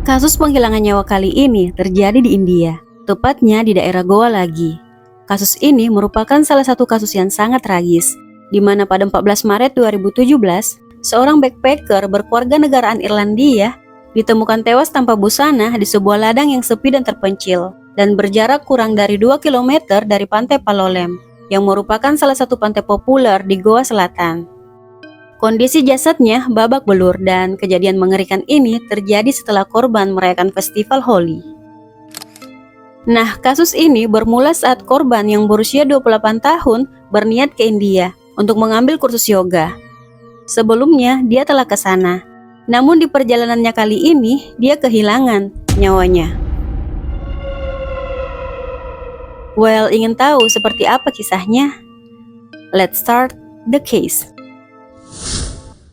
Kasus penghilangan nyawa kali ini terjadi di India, tepatnya di daerah Goa lagi. Kasus ini merupakan salah satu kasus yang sangat tragis, di mana pada 14 Maret 2017, seorang backpacker berkeluarga negaraan Irlandia ditemukan tewas tanpa busana di sebuah ladang yang sepi dan terpencil, dan berjarak kurang dari 2 km dari pantai Palolem, yang merupakan salah satu pantai populer di Goa Selatan. Kondisi jasadnya babak belur dan kejadian mengerikan ini terjadi setelah korban merayakan festival Holi. Nah, kasus ini bermula saat korban yang berusia 28 tahun berniat ke India untuk mengambil kursus yoga. Sebelumnya, dia telah ke sana. Namun di perjalanannya kali ini, dia kehilangan nyawanya. Well, ingin tahu seperti apa kisahnya? Let's start the case.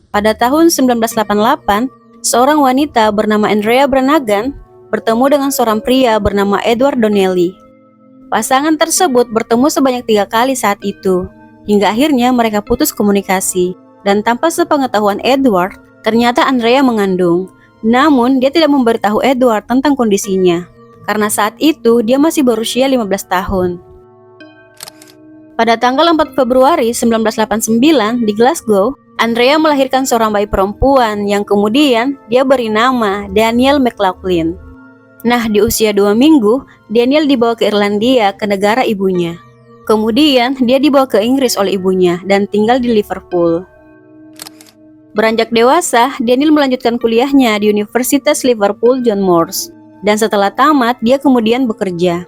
Pada tahun 1988, seorang wanita bernama Andrea Brannagan bertemu dengan seorang pria bernama Edward Donnelly. Pasangan tersebut bertemu sebanyak 3 kali saat itu, hingga akhirnya mereka putus komunikasi. Dan tanpa sepengetahuan Edward, ternyata Andrea mengandung. Namun, dia tidak memberitahu Edward tentang kondisinya, karena saat itu dia masih berusia 15 tahun. Pada tanggal 4 Februari 1989 di Glasgow, Andrea melahirkan seorang bayi perempuan yang kemudian dia beri nama Daniel McLaughlin. Nah, di usia 2 minggu, Daniel dibawa ke Irlandia ke negara ibunya. Kemudian, dia dibawa ke Inggris oleh ibunya dan tinggal di Liverpool. Beranjak dewasa, Daniel melanjutkan kuliahnya di Universitas Liverpool John Moores. Dan setelah tamat, dia kemudian bekerja.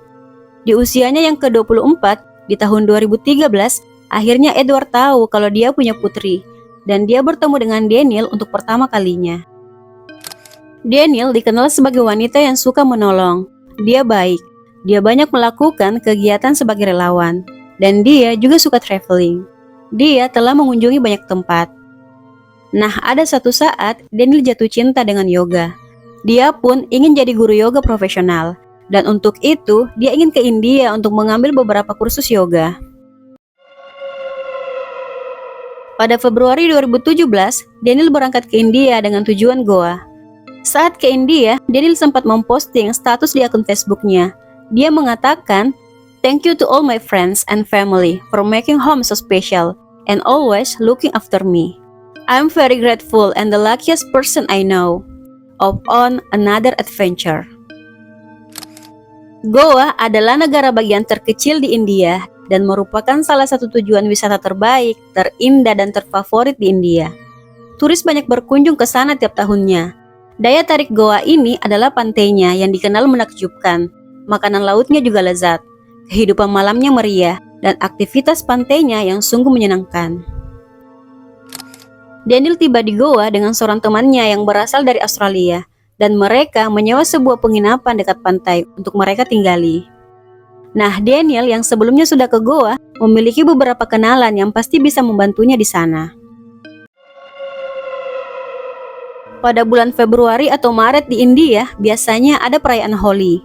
Di usianya yang ke-24, di tahun 2013, akhirnya Edward tahu kalau dia punya putri. Dan dia bertemu dengan Daniel untuk pertama kalinya. Daniel dikenal sebagai wanita yang suka menolong. Dia baik, dia banyak melakukan kegiatan sebagai relawan, dan dia juga suka traveling. Dia telah mengunjungi banyak tempat. Nah, ada satu saat Daniel jatuh cinta dengan yoga. Dia pun ingin jadi guru yoga profesional, dan untuk itu dia ingin ke India untuk mengambil beberapa kursus yoga. Pada Februari 2017, Daniel berangkat ke India dengan tujuan Goa. Saat ke India, Daniel sempat memposting status di akun Facebooknya. Dia mengatakan, "Thank you to all my friends and family for making home so special and always looking after me. I'm very grateful and the luckiest person I know. Off on another adventure." Goa adalah negara bagian terkecil di India dan merupakan salah satu tujuan wisata terbaik, terindah, dan terfavorit di India. Turis banyak berkunjung ke sana tiap tahunnya. Daya tarik Goa ini adalah pantainya yang dikenal menakjubkan, makanan lautnya juga lezat, kehidupan malamnya meriah, dan aktivitas pantainya yang sungguh menyenangkan. Daniel tiba di Goa dengan seorang temannya yang berasal dari Australia, dan mereka menyewa sebuah penginapan dekat pantai untuk mereka tinggali. Nah, Daniel yang sebelumnya sudah ke Goa memiliki beberapa kenalan yang pasti bisa membantunya di sana. Pada bulan Februari atau Maret di India, biasanya ada perayaan Holi.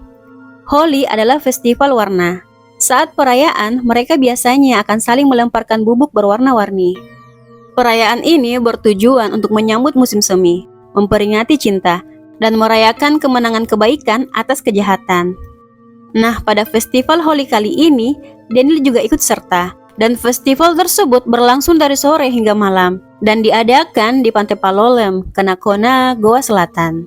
Holi adalah festival warna. Saat perayaan, mereka biasanya akan saling melemparkan bubuk berwarna-warni. Perayaan ini bertujuan untuk menyambut musim semi, memperingati cinta, dan merayakan kemenangan kebaikan atas kejahatan. Nah, pada festival Holi kali ini, Daniel juga ikut serta, dan festival tersebut berlangsung dari sore hingga malam, dan diadakan di Pantai Palolem, Kanakona, Goa Selatan.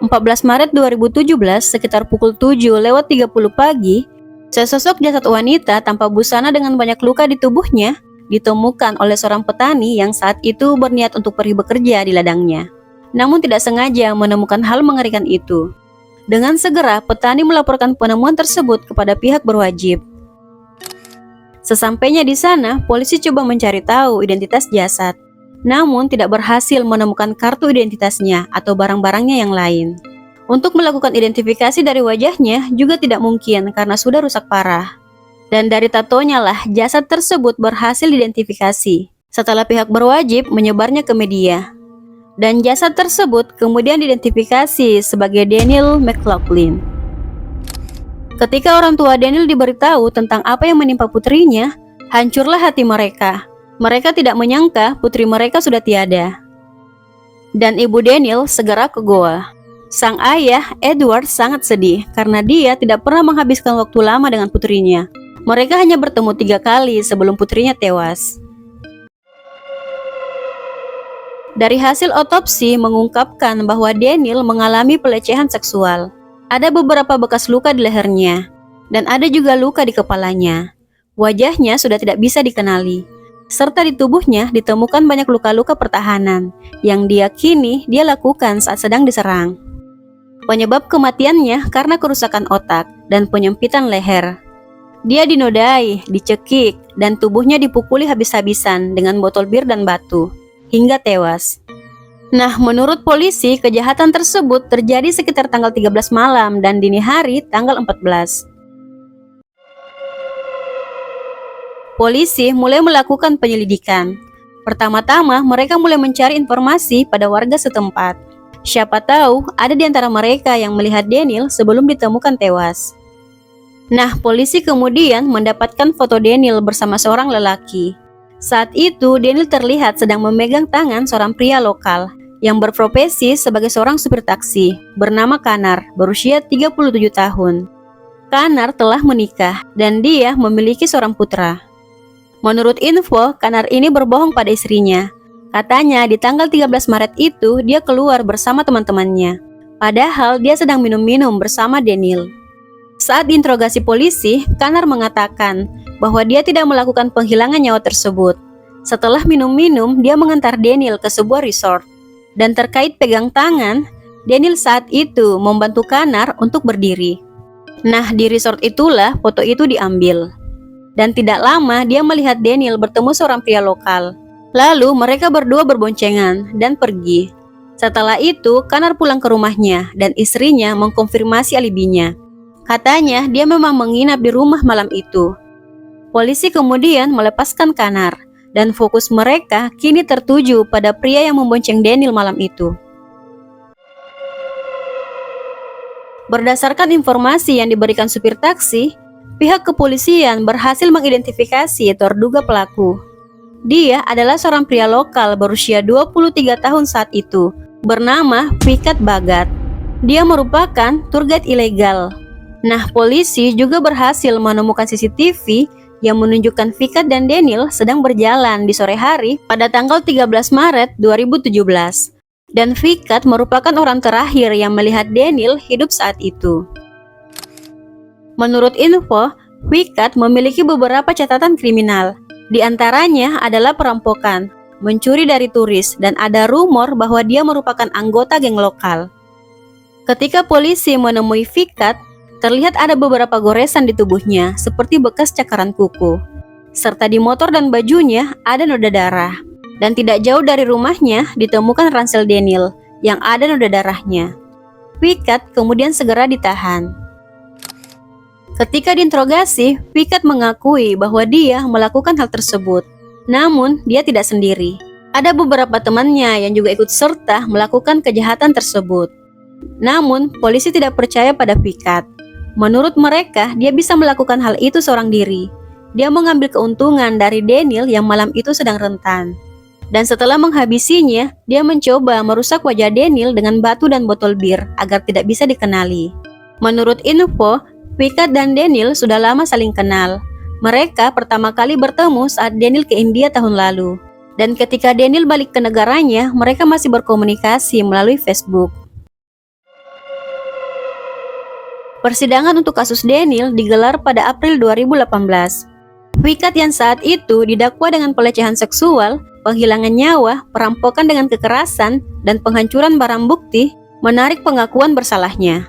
14 Maret 2017, sekitar pukul 7:30 pagi, sesosok jasad wanita tanpa busana dengan banyak luka di tubuhnya ditemukan oleh seorang petani yang saat itu berniat untuk pergi bekerja di ladangnya. Namun tidak sengaja menemukan hal mengerikan itu. Dengan segera, petani melaporkan penemuan tersebut kepada pihak berwajib. Sesampainya di sana, polisi coba mencari tahu identitas jasad, namun tidak berhasil menemukan kartu identitasnya atau barang-barangnya yang lain. Untuk melakukan identifikasi dari wajahnya juga tidak mungkin karena sudah rusak parah. Dan dari tatonya lah jasad tersebut berhasil diidentifikasi setelah pihak berwajib menyebarnya ke media. Dan jasad tersebut kemudian diidentifikasi sebagai Daniel McLaughlin. Ketika orang tua Daniel diberitahu tentang apa yang menimpa putrinya, hancurlah hati mereka. Mereka tidak menyangka putri mereka sudah tiada. dan ibu Daniel segera ke goa. Sang ayah, Edward, sangat sedih karena dia tidak pernah menghabiskan waktu lama dengan putrinya. Mereka hanya bertemu 3 kali sebelum putrinya tewas. Dari hasil otopsi mengungkapkan bahwa Daniel mengalami pelecehan seksual. Ada beberapa bekas luka di lehernya, dan ada juga luka di kepalanya. Wajahnya sudah tidak bisa dikenali, serta di tubuhnya ditemukan banyak luka-luka pertahanan yang diyakini dia lakukan saat sedang diserang. Penyebab kematiannya karena kerusakan otak dan penyempitan leher. Dia dinodai, dicekik, dan tubuhnya dipukuli habis-habisan dengan botol bir dan batu, hingga tewas. Nah, menurut polisi, kejahatan tersebut terjadi sekitar tanggal 13 malam dan dini hari tanggal 14. Polisi mulai melakukan penyelidikan. Pertama-tama, mereka mulai mencari informasi pada warga setempat. Siapa tahu ada di antara mereka yang melihat Daniel sebelum ditemukan tewas. Nah, polisi kemudian mendapatkan foto Daniel bersama seorang lelaki. Saat itu, Daniel terlihat sedang memegang tangan seorang pria lokal yang berprofesi sebagai seorang supir taksi bernama Kanar, berusia 37 tahun. Kanar telah menikah dan dia memiliki seorang putra. Menurut info, Kanar ini berbohong pada istrinya. Katanya di tanggal 13 Maret itu dia keluar bersama teman-temannya. Padahal dia sedang minum-minum bersama Daniel. Saat diinterogasi polisi, Kanar mengatakan bahwa dia tidak melakukan penghilangan nyawa tersebut. Setelah minum-minum, dia mengantar Daniel ke sebuah resort. Dan terkait pegang tangan, Daniel saat itu membantu Kanar untuk berdiri. Nah, di resort itulah foto itu diambil. Dan tidak lama dia melihat Daniel bertemu seorang pria lokal. Lalu mereka berdua berboncengan dan pergi. Setelah itu, Kanar pulang ke rumahnya dan istrinya mengkonfirmasi alibinya. Katanya dia memang menginap di rumah malam itu. Polisi kemudian melepaskan Kanar dan fokus mereka kini tertuju pada pria yang membonceng Daniel malam itu. Berdasarkan informasi yang diberikan supir taksi, pihak kepolisian berhasil mengidentifikasi terduga pelaku. Dia adalah seorang pria lokal berusia 23 tahun saat itu, bernama Fikat Bagat. Dia merupakan tour guide ilegal. Nah, polisi juga berhasil menemukan CCTV yang menunjukkan Fikat dan Daniel sedang berjalan di sore hari pada tanggal 13 Maret 2017. Dan Fikat merupakan orang terakhir yang melihat Daniel hidup saat itu. Menurut info, Fikat memiliki beberapa catatan kriminal. Di antaranya adalah perampokan, mencuri dari turis, dan ada rumor bahwa dia merupakan anggota geng lokal. Ketika polisi menemui Fikat, terlihat ada beberapa goresan di tubuhnya seperti bekas cakaran kuku. Serta di motor dan bajunya ada noda darah. Dan tidak jauh dari rumahnya ditemukan ransel Daniel yang ada noda darahnya. Fikat kemudian segera ditahan. Ketika diinterogasi, Fikat mengakui bahwa dia melakukan hal tersebut. Namun, dia tidak sendiri. Ada beberapa temannya yang juga ikut serta melakukan kejahatan tersebut. Namun, polisi tidak percaya pada Fikat. Menurut mereka, dia bisa melakukan hal itu seorang diri. Dia mengambil keuntungan dari Daniel yang malam itu sedang rentan. Dan setelah menghabisinya, dia mencoba merusak wajah Daniel dengan batu dan botol bir agar tidak bisa dikenali. Menurut info, Fikat dan Daniel sudah lama saling kenal. Mereka pertama kali bertemu saat Daniel ke India tahun lalu. Dan ketika Daniel balik ke negaranya, mereka masih berkomunikasi melalui Facebook. Persidangan untuk kasus Daniel digelar pada April 2018. Fikat yang saat itu didakwa dengan pelecehan seksual, penghilangan nyawa, perampokan dengan kekerasan, dan penghancuran barang bukti, menarik pengakuan bersalahnya.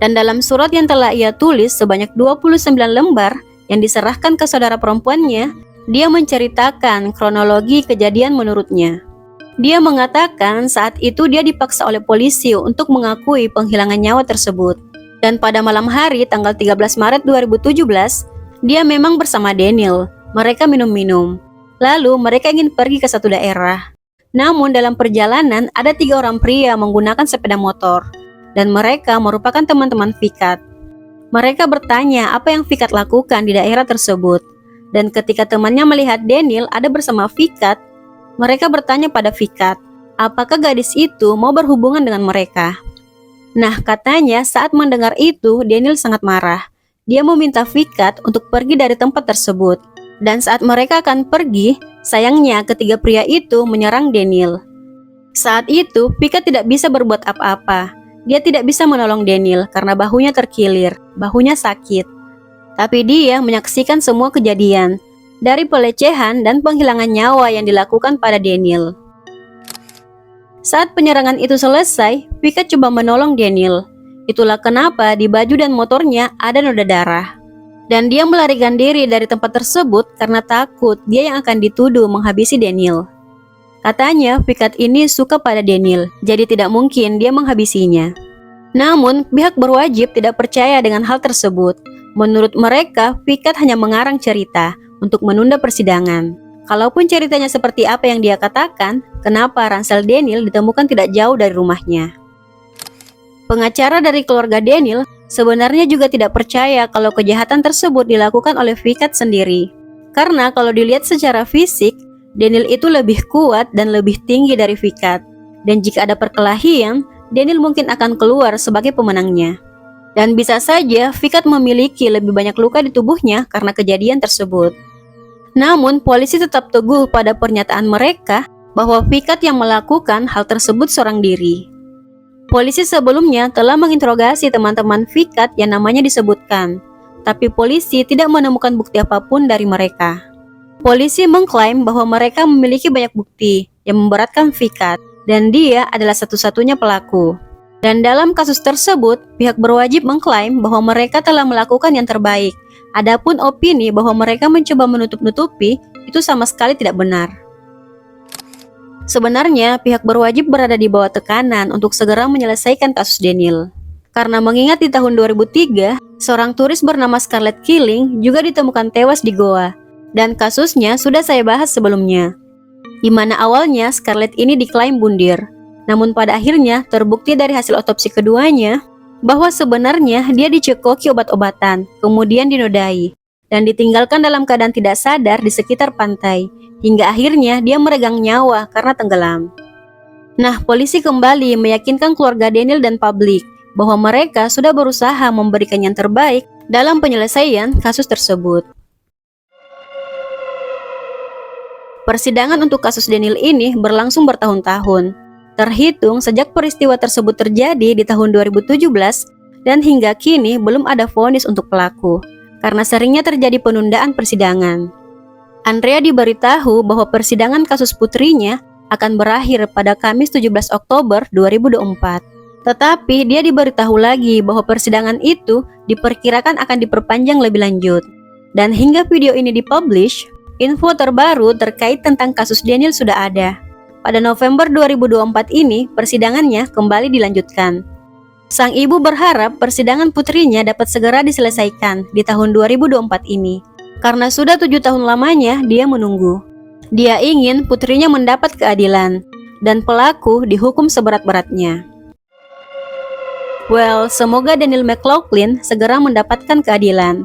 Dan dalam surat yang telah ia tulis sebanyak 29 lembar yang diserahkan ke saudara perempuannya, dia menceritakan kronologi kejadian menurutnya. Dia mengatakan saat itu dia dipaksa oleh polisi untuk mengakui penghilangan nyawa tersebut. Dan pada malam hari tanggal 13 Maret 2017, dia memang bersama Daniel. Mereka minum-minum. Lalu mereka ingin pergi ke satu daerah. Namun dalam perjalanan ada 3 orang pria menggunakan sepeda motor. Dan mereka merupakan teman-teman Fikat. Mereka bertanya apa yang Fikat lakukan di daerah tersebut. Dan ketika temannya melihat Daniel ada bersama Fikat, mereka bertanya pada Fikat, apakah gadis itu mau berhubungan dengan mereka. Nah, katanya saat mendengar itu, Daniel sangat marah. Dia meminta Vikat untuk pergi dari tempat tersebut. Dan saat mereka akan pergi, sayangnya ketiga pria itu menyerang Daniel. Saat itu, Vikat tidak bisa berbuat apa-apa. Dia tidak bisa menolong Daniel karena bahunya terkilir, bahunya sakit. Tapi dia menyaksikan semua kejadian, dari pelecehan dan penghilangan nyawa yang dilakukan pada Daniel. Saat penyerangan itu selesai, Vikat coba menolong Daniel. Itulah kenapa di baju dan motornya ada noda darah. Dan dia melarikan diri dari tempat tersebut karena takut dia yang akan dituduh menghabisi Daniel. Katanya Vikat ini suka pada Daniel, jadi tidak mungkin dia menghabisinya. Namun, pihak berwajib tidak percaya dengan hal tersebut. Menurut mereka, Vikat hanya mengarang cerita untuk menunda persidangan. Kalaupun ceritanya seperti apa yang dia katakan, kenapa ransel Daniel ditemukan tidak jauh dari rumahnya? Pengacara dari keluarga Daniel sebenarnya juga tidak percaya kalau kejahatan tersebut dilakukan oleh Vikat sendiri. Karena kalau dilihat secara fisik, Daniel itu lebih kuat dan lebih tinggi dari Vikat. Dan jika ada perkelahian, Daniel mungkin akan keluar sebagai pemenangnya. Dan bisa saja Vikat memiliki lebih banyak luka di tubuhnya karena kejadian tersebut. Namun, polisi tetap teguh pada pernyataan mereka bahwa Vikat yang melakukan hal tersebut seorang diri. Polisi sebelumnya telah menginterogasi teman-teman Vikat yang namanya disebutkan, tapi polisi tidak menemukan bukti apapun dari mereka. Polisi mengklaim bahwa mereka memiliki banyak bukti yang memberatkan Vikat, dan dia adalah satu-satunya pelaku. Dan dalam kasus tersebut, pihak berwajib mengklaim bahwa mereka telah melakukan yang terbaik. Adapun opini bahwa mereka mencoba menutup-nutupi itu sama sekali tidak benar. Sebenarnya, pihak berwajib berada di bawah tekanan untuk segera menyelesaikan kasus Daniel. Karena mengingat di tahun 2003, seorang turis bernama Scarlett Killing juga ditemukan tewas di Goa. Dan kasusnya sudah saya bahas sebelumnya. Di mana awalnya Scarlett ini diklaim bundir. Namun pada akhirnya terbukti dari hasil otopsi keduanya bahwa sebenarnya dia dicekoki obat-obatan, kemudian dinodai, dan ditinggalkan dalam keadaan tidak sadar di sekitar pantai, hingga akhirnya dia meregang nyawa karena tenggelam. Nah, polisi kembali meyakinkan keluarga Daniel dan publik bahwa mereka sudah berusaha memberikan yang terbaik dalam penyelesaian kasus tersebut. Persidangan untuk kasus Daniel ini berlangsung bertahun-tahun. Terhitung sejak peristiwa tersebut terjadi di tahun 2017 dan hingga kini belum ada vonis untuk pelaku karena seringnya terjadi penundaan persidangan. Andrea diberitahu bahwa persidangan kasus putrinya akan berakhir pada Kamis 17 Oktober 2024. Tetapi dia diberitahu lagi bahwa persidangan itu diperkirakan akan diperpanjang lebih lanjut. Dan hingga video ini dipublish, info terbaru terkait tentang kasus Daniel sudah ada. Pada November 2024 ini, persidangannya kembali dilanjutkan. Sang ibu berharap persidangan putrinya dapat segera diselesaikan di tahun 2024 ini. Karena sudah 7 tahun lamanya dia menunggu. Dia ingin putrinya mendapat keadilan, dan pelaku dihukum seberat-beratnya. Well, semoga Daniel McLaughlin segera mendapatkan keadilan.